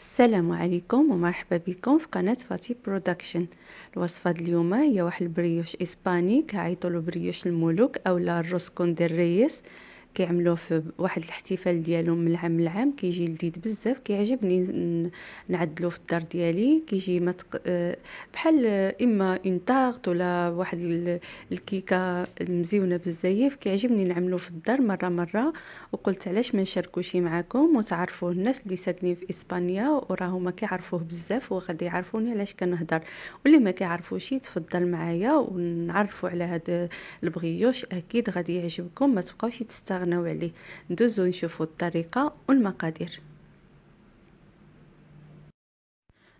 السلام عليكم ومرحبا بكم في قناة فاتي برودكشن. الوصفة ديال اليوم هي واحد البريوش اسباني كيعيطولو بريوش الملوك اولا الروسكون ديال الريس. كيعملوه في واحد الاحتفال ديالهم من العام للعام، كيجي لذيذ بزاف. كيعجبني نعدلو في الدار ديالي، كيجي بحال اما اون طارت ولا واحد الكيكه مزيونه بزاف. كيعجبني نعملو في الدار مره مره، وقلت علاش ما نشاركوشي معكم وتعرفوا الناس اللي ساكنين في اسبانيا وراهم ما كيعرفوه بزاف وغادي يعرفوني علاش كنهضر، واللي ما كيعرفوش تفضل معايا ونعرفوا على هذا البغيوش. اكيد غادي يعجبكم، ما تبقاوش تستغناو عليه. ندوزو نشوفوا الطريقه والمقادير.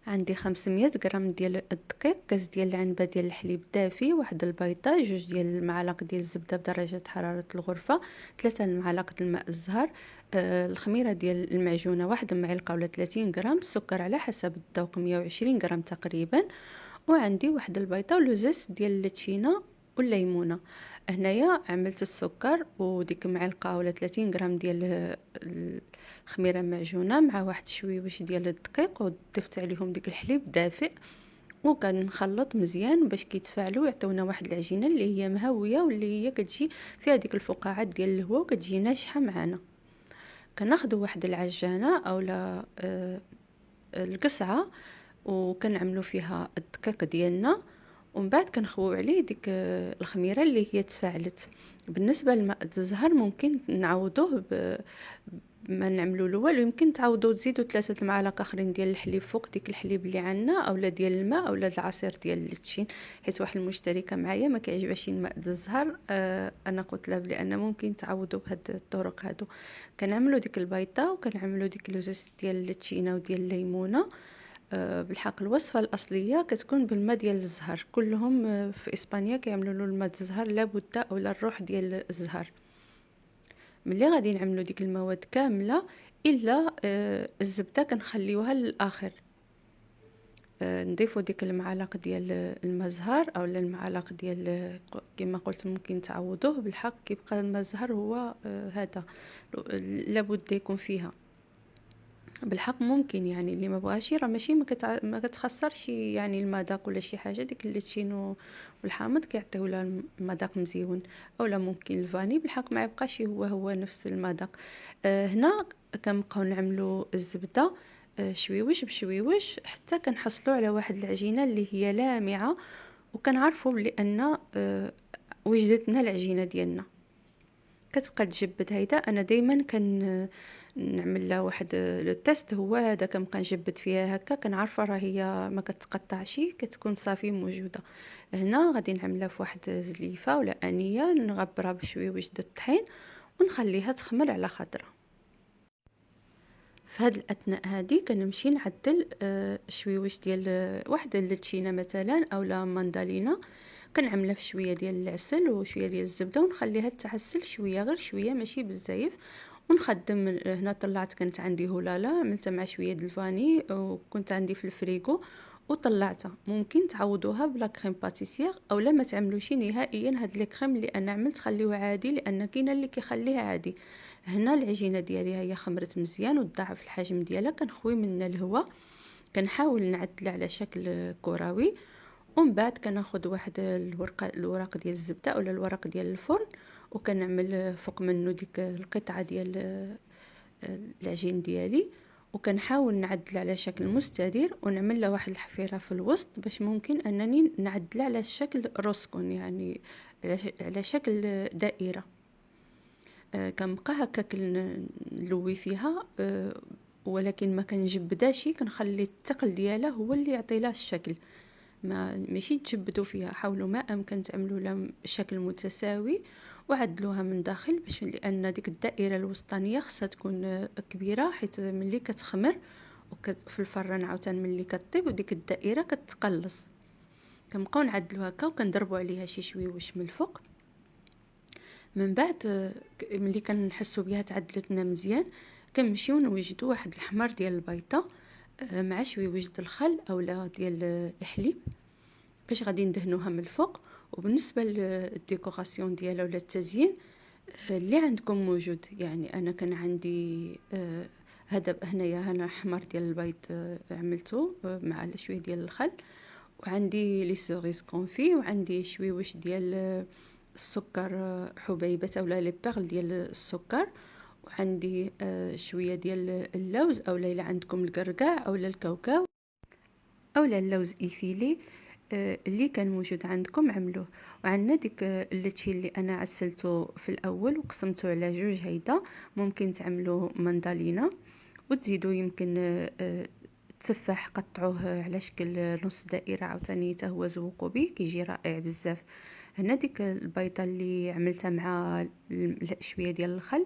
عندي 500 غرام ديال الدقيق، كاس ديال العنبه ديال الحليب دافي، واحد البيضه، جوج ديال المعالق ديال الزبده بدرجه حراره الغرفه، 3 المعالق الماء الزهر، الخميره ديال المعجونه واحد المعلقه ولا 30 غرام، السكر على حسب الذوق 120 غرام تقريبا، وعندي واحد البيضه ولوزس ديال اللتشينه والليمونه. هنايا عملت السكر وديك معلقه ولا 30 غرام ديال الخميره معجونه مع واحد شويوش ديال الدقيق، وضفت عليهم ديك الحليب دافئ، وكنخلط مزيان باش كيتفاعلوا يعطيونا واحد العجينه اللي هي مهويه واللي هي كتجي فيها ديك الفقاعات ديال الهواء وكتجي ناجحه معنا. كناخذوا واحد العجانه اولا القصعه، وكنعملوا فيها الدقيق ديالنا، ومن بعد كنخويو عليه ديك الخميره اللي هي تفاعلت. بالنسبه للماء الزهر ممكن نعوضوه ما نعملو الاول، ويمكن تعوضوا تزيدوا 3 المعالق اخرين ديال الحليب فوق ديك الحليب اللي عندنا، اولا ديال الماء اولا العصير ديال اللتشين. حيت واحد المشتركه معايا ما كيعجبهاش الماء الزهر، انا قلت لها بلي ان ممكن تعوضوا بهاد الطرق هادو. كنعملوا ديك البيضه وكنعملوا ديك اللوزس ديال اللتشينه وديال الليمونه. بالحق الوصفه الاصليه كتكون بالماء ديال الزهر، كلهم في اسبانيا كيعملوا له الماء الزهر لابد، اولا الروح ديال الزهر. ملي غادي نعملو ديك المواد كامله الا الزبده كنخليوها للاخر. نضيفو ديك المعالق ديال الماء الزهر اولا المعالق ديال كما قلت ممكن تعوضوه، بالحق كيبقى الماء الزهر هو هذا لابد يكون فيها. بالحق ممكن يعني اللي ما بغاش راه ماشي ما كتخسرش يعني المذاق ولا شي حاجه. ديك الليتشين والحامض كيعطيو لها المذاق مزيون، اولا ممكن الفاني بالحق ما يبقاش هو نفس المذاق. هنا كنبقاو نعملوا الزبده شويوش بشويوش حتى كنحصلوا على واحد العجينه اللي هي لامعه، وكنعرفوا بلي ان وجدتنا العجينه ديالنا. كتبقى تجبد هيدا. انا دائما نعمل لها واحد لو تيست هو هذا، كنبقى نجبد فيها هكا كنعرف راه هي ما كتقطعش، كتكون صافي موجوده. هنا غادي نعملها في واحد زليفه ولا انيه، نغبرها بشويوش د الطحين ونخليها تخمر على خضره. في هاد الاثناء هادي كنمشي نعدل شويوش ديال واحد اللتشينه مثلا اولا ماندالينا، كنعملها في شويه ديال العسل وشويه ديال الزبده ونخليها تعسل شويه، غير شويه ماشي بزاف. ونخدم هنا طلعت كانت عندي هلاله عملتها مع شويه د الفاني وكنت عندي في الفريغو وطلعتها. ممكن تعوضوها بلا كريم باتيسير اولا ما تعملوش نهائيا هاد لي كريم اللي انا عملت، خليوها عادي لان كاينه اللي كيخليها عادي. هنا العجينه ديالي هي خمرت مزيان وتضاعف الحجم ديالها، كنخوي منها الهواء، كنحاول نعدل على شكل كروي، ومن بعد كناخذ واحد الوراق ديال الزبده اولا الورق ديال الفرن، وكنعمل فوق منه ديك القطعه ديال العجين ديالي، وكنحاول نعدل على شكل مستدير ونعمل له واحد الحفيره في الوسط باش ممكن انني نعدل على شكل روسكون، يعني على شكل دائره. كنبقى هكاك نلوي فيها، ولكن ما كنجبدهاش، كنخلي الثقل ديالها هو اللي يعطي لها الشكل. ماشي تجبدوا فيها، حاولوا ما امكن تعملوا لها شكل متساوي وعدلوها من داخل، باش لان ديك الدائره الوسطانيه خصها تكون كبيره، حيت ملي كتخمر في الفران عاوتاني ملي كطيب وديك الدائره كتقلص. كنبقاو نعدلوا هكا وكنضربوا عليها شي شويوش من الفوق. من بعد ملي كنحسوا بها تعدلت لنا مزيان، كنمشيو نوجدوا واحد الحمر ديال البيضه مع شويوش د الخل اولا ديال الحليب باش غادي ندهنوها من الفوق. وبالنسبه للديكوراسيون ديالها ولا التزيين اللي عندكم موجود، يعني انا كان عندي هذا هنايا انا حمر ديال البيض عملته مع شويه ديال الخل، وعندي لي سوريز كونفي، وعندي شويوش ديال السكر حبيبات اولا لي بيرل ديال السكر، وعندي شويه ديال اللوز اولا الا عندكم القرقاع اولا الكاوكاو اولا اللوز ايفيلي اللي كان موجود عندكم عملوه. وعندنا ديك اللتشي اللي انا عسلته في الاول وقسمته على جوج، هيدا ممكن تعملوا مندالينا، وتزيدوا يمكن تفاح قطعوه على شكل نص دائره عاوتاني حتى هو زوقوا به كيجي رائع بزاف. هنا ديك البيضه اللي عملتها مع شويه ديال الخل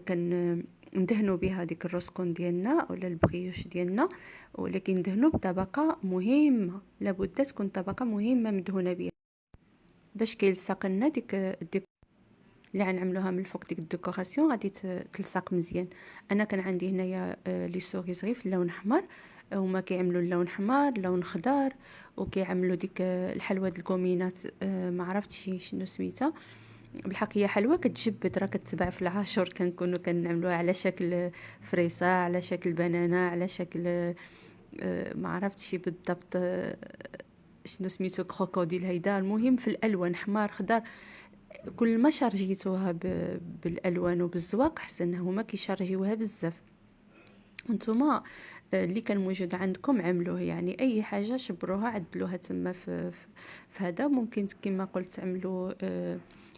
كان ندهنوا بها ديك الروسكون ديالنا ولا البغيوش ديالنا، ولكن ندهنوا بطبقه مهمه، لابد تكون طبقه مهمه مدهونه بها باش كيلصق لنا ديك اللي غنعملوها من الفوق. ديك الديكوراسيون غادي تلصق مزيان. انا كان عندي هنايا لي سوريز غير في اللون احمر، هما كيعملوا اللون حمار لون خضر، وكيعملوا ديك الحلوى د الكومينات ما عرفتش شنو سميتها بالحق. هي حلوى كتجبد، راه كتباع في العاشور، كنكونوا كنعملوها على شكل فريسه، على شكل بنانه، على شكل ما عرفتش بالضبط شنو سميتو كروكوديل هيدا. المهم في الالوان حمار خضر، كل ما شارجيتوها بالالوان وبالزواق حسن هما كيشارجيوها بزاف. نتوما اللي كان موجود عندكم عملوه، يعني اي حاجه شبروها عدلوها تما في هذا. ممكن كما قلت تعملوا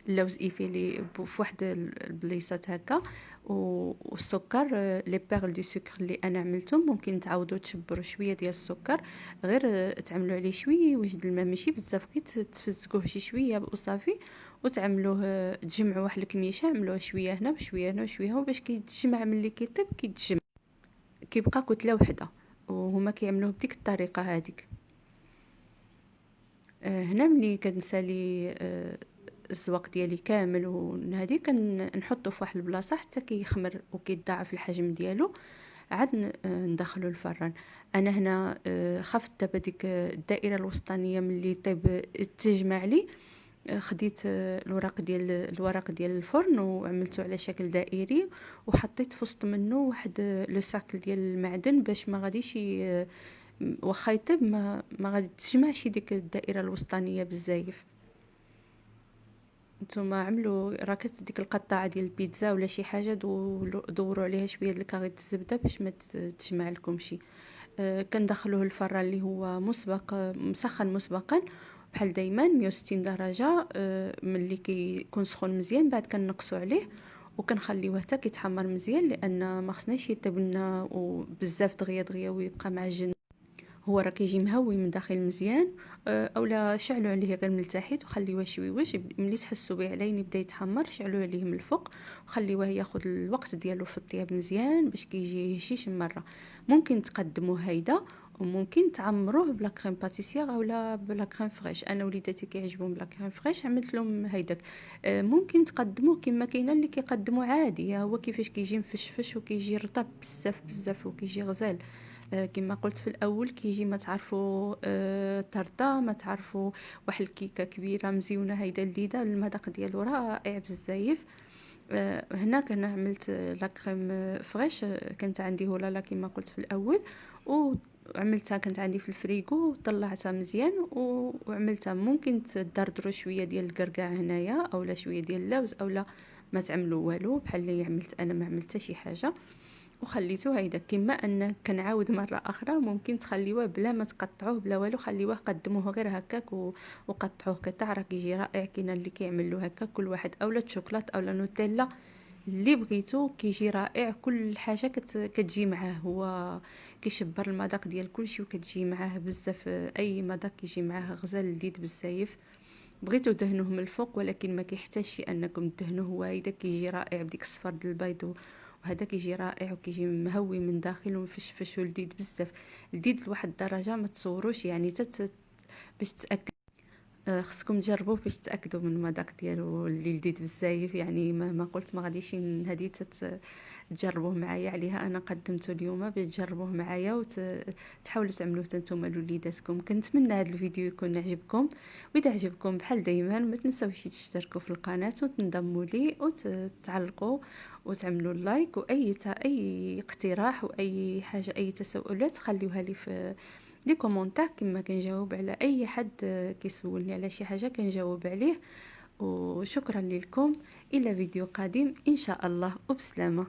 اللوز ايفيلي في واحد البليصات هكا، والسكر لي بيرل دي سكر اللي انا عملتهم ممكن تعاودوا تشبروا شويه ديال السكر، غير تعملوا عليه شويه وجد الماء ماشي بزاف، غير تفزقوه شي شويه وصافي، وتعملوه تجمعوا واحد الكميشه، عملوها شويه هنا وشويه هنا وشويه هنا باش كيتجمع ملي كيطيب كيتجمع كيبقى كتله وحده، وهما كيعملوه بديك الطريقه هذيك. هنا ملي كنسالي الزواق ديالي كامل وهذه كنحطو في واحد البلاصه حتى كيخمر وكيتضاعف الحجم ديالو، عاد ندخلو الفران. انا هنا خفت دابا ديك الدائره الوسطانيه ملي طيب تجمع لي، خديت الورق ديال الفرن وعملته على شكل دائري، وحطيت في وسط منه واحد لو ساكل ديال المعدن باش ما غاديش واخا يطيب ما غادي تجمعش ديك الدائره الوسطانيه بزاف. نتوما عملوا راكت ديك القطاعه ديال البيتزا ولا شي حاجه دوروا عليها شويه د الكاريط الزبده باش ما تجمع لكم شي. كندخلوه الفران اللي هو مسبق مسخن مسبقا بحال دايما 160 درجه. ملي كيكون سخون مزيان بعد كنقصوا عليه وكنخليوه حتى كيتحمر مزيان، لان ما خصناش يطيب لنا وبزاف دغيا دغيا ويبقى معجن. هو راه كيجي مهوي من داخل مزيان. اولا شعلوا عليه غير من التحت وخليوه شويوش، ملي تحسوا به عليه يبدا يتحمر شعلوا عليه من الفوق وخليوه ياخذ الوقت ديالو في الطياب مزيان باش كيجي هشيش مره. ممكن تقدموه هيدا، وممكن تعمروه بلا كريم باتيسير اولا بلا كريم فريش. انا وليداتي كيعجبهم بلا كريم فريش عملت لهم هيداك. ممكن تقدموه كما كاينه اللي كيقدموه عادي، هو كيفاش كيجي مفشفش وكيجي رطب بزاف بزاف وكيجي غزال. كما قلت في الاول كيجي ما تعرفوا طرطا، ما تعرفوا واحد الكيكه كبيره مزيونه هيدا لذيذه، المذاق ديالو رائع بزاف. هنا كان عملت لا كريم فريش، كانت عندي هولالا كما قلت في الاول، وعملتها كانت عندي في الفريغو وطلعتها مزيان وعملتها. ممكن تدردروا شويه ديال القرقاع هنايا اولا شويه ديال اللوز، اولا ما تعملوا والو بحال اللي عملت انا، ما عملت حتى شي حاجه وخليته هيدا. كما ان كنعاود مره اخرى ممكن تخليوه بلا ما تقطعوه بلا والو، خليوه قدموه غير هكاك وقطعوه قطع، راه كيجي رائع. كاين اللي كيعملوا هكا كل واحد اولا شوكولات اولا نوتيلا اللي بغيتو كيجي رائع. كل حاجه كتجي معاه، هو كيشبر المذاق ديال كلشي وكتجي معاه بزاف. اي مذاق كيجي معاه غزال لذيذ بزاف. بغيتو دهنوه من الفوق ولكن ما كيحتاجش انكم تدهنوه، هو هيدا كيجي رائع بديك الصفر ديال البيض، وهذا كيجي رائع وكيجي مهوي من داخل ومفشفش ولذيذ بزاف، لذيذ لواحد الدرجه ما تصوروش يعني باش تتاكد. خصكم تجربوه باش تاكدوا من المذاق ديالو اللي لذيذ بزاف. يعني مهما قلت ما غاديش هذه تجربوه معايا عليها، انا قدمته اليوم باش تجربوه معايا وتحاولوا تعملوه نتوما لوليداتكم. كنتمنى هذا الفيديو يكون عجبكم، واذا عجبكم بحال دايما ما تنساوش تشتركوا في القناه وتنضموا لي وتعلقوا وتعملوا لايك، واي اي اقتراح واي حاجه اي تساؤلات خليوها لي في لي كومونتير، كما كنجاوب على اي حد كيسولني على شي حاجه كنجاوب عليه. وشكرا لكم، الى فيديو قادم ان شاء الله، وبسلامه.